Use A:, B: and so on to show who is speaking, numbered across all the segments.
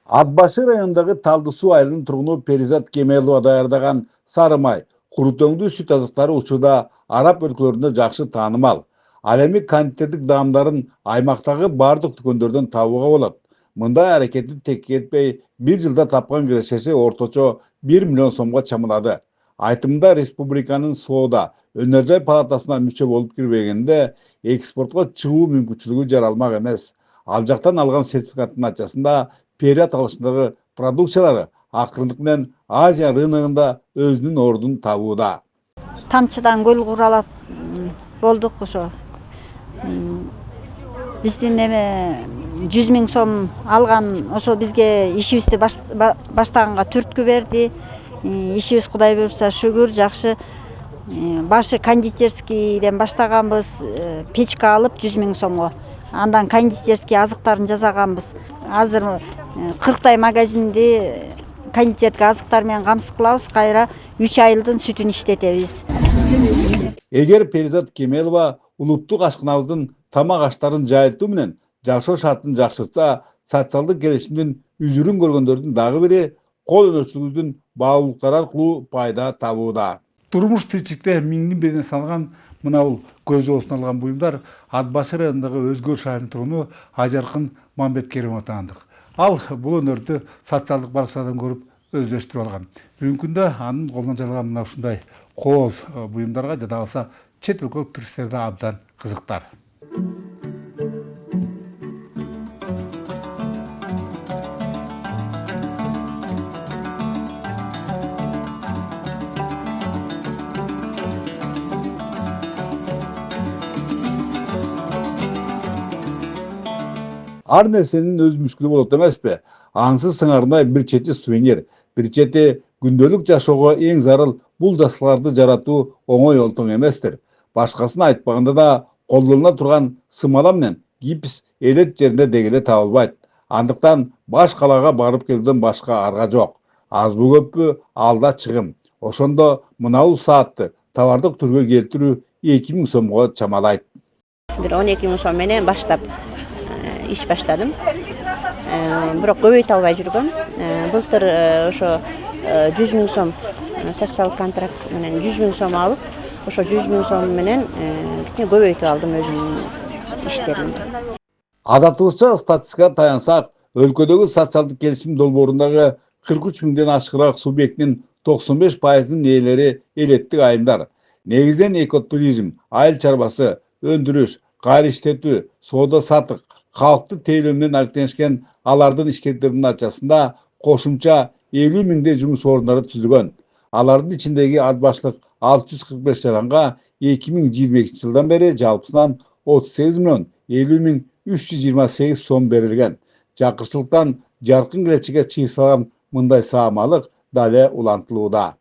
A: Ат башы районундагы Талды суу айылынын тургуну Перизат Кемелова даярдаган сары май, курутөңдүү сүт азыктары учурда араб өлкөлөрүндө жакшы таанымал. Ал эми кондитердик даамдарын аймактагы бардык дүкөндөрдөн табууга болот. Мындай аракетти текке этпей, бир жылда тапкан кирешеси орточо 1 миллион сомго чамалады. Айтымында республиканын соода, өнөр жай палатасына мүчө болуп кирбегенде экспортко чыгуу мүмкүнчүлүгү жаралмак эмес. Ал жактан алган сертификаттын ачасында период алышындагы продукциялары акырындык менен Азия рыногунда өзүнүн ордун табууда.
B: Тамчыдан көл куралат болдук ошо. Биздин эме 100 000 сом алган ошо бизге ишибизди баштаганга түрткү берди. Ишибиз Кудай буйрса шүгүр жакшы. Башы кондитерскийден баштаганбыз, печка алып 100 000 сомго. Андан кондитерский азыктарын жасаганбыз. Азыр 40 магазинди кондитердик азыктар менен камсыз кылабыз, кайра 3 айылдын сүтүн иштетебиз.
A: Эгер Перизат Кемелова улуттук ашкынабыздын тамак аштарын жайылтуу менен жашоо шартын жакшыртса, социалдык келишимдин үзүрүн көргөндөрдүн дагы бири кол өнөрчүлүгүбүздүн баалуулуктары аркылуу пайда табууда. Турмуш тиричиликте миңдин биринен саналган мына бул көз оосуна алган буюмдар Ат башы районундагы Өзгөр шаарынын тургуну Ажаркын Мамбеткеримова таандык. Ал бул өнөрдү социалдык баракчалардан көрүп өздөштүрүп алган. Бүгүнкү күндө анын колунан жасалган мына ушундай кооз буюмдарга жада калса чет өлкөлүк туристтер да абдан кызыктар. Ар нерсенин өз мүшкүлү болот эмеспи? Аңсыз сыңарындай бир чети сувенир, бир чети күндөлүк жашоого эң зарыл бул жасаларды жаратуу оңой олтоң эместир. Башкасын айтпаганда да колдонула турган сымала менен гипс элет жеринде дегеле табылбайт. Андыктан баш калаага барып келүүдөн башка арга жок. Азбы көппү алда чыгым. Ошондо мына бул саатты товардык түргө келтирүү 2 000 сомго чамалайт.
C: Бир 12 000 сом менен баштап иш баштадым. Бирок көбөйтө албай жүргөм. Былтыр ошо 100 000 сом социалдык контракт менен 100 000 сом алып, ошо 100 000 сом менен көбөйтүп алдым өзүмдүн иштеримди.
A: Адатыбызча статистикага таянсак, өлкөдөгү социалдык келишим долбоорундагы 43 000ден ашыгыраак субъектинин 95%-нын ээлери элеттик айымдар. Негизинен экотуризм, айыл чарбасы, өндүрүш, кайра иштетүү, соода сатык, халыкты тейлөө менен алектенишкен алардын ишкертердин ачасында кошумча 50 000 жумуш орундары түзүлгөн. Алардын ичиндеги ат башлык 645 жаранга 2022 жылдан бери жалпысынан 38 миллион 50 328 сом берилген. Жакырчылыктан жаркын келечекке чыйсалган мындай саамалык дале улантылууда.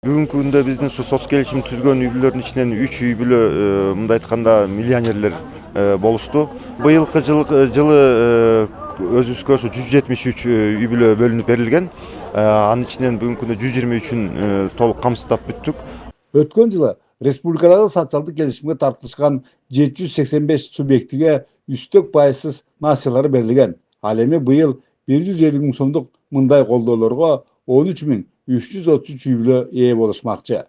D: Бүгүнкү күндө биздин ушу соц келишим түзгөн үй бүлөлөрдүн ичинен 3 үй бүлө мындай айтканда миллионерлер болушту. Быйылкы жылы өзүбүзгө ошо 173 үй бүлө бөлүнүп берилген. Анын ичинен бүгүнкү күндө 123-үн толук камсыздап бүттүк.
A: Өткөн жылы республикадагы социалдык келишимге тартылышкан 785 субъектиге үстөк пайызсыз насыялар берилген. Ал эми быйыл 150 000 сомдук мындай колдоолорго 13 333 үй бүлө ээ болушмакчы.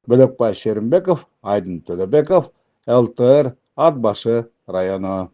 A: Бөлөкбай Шеримбеков, Айдын Төлөбеков, ЛТР, Ат башы району.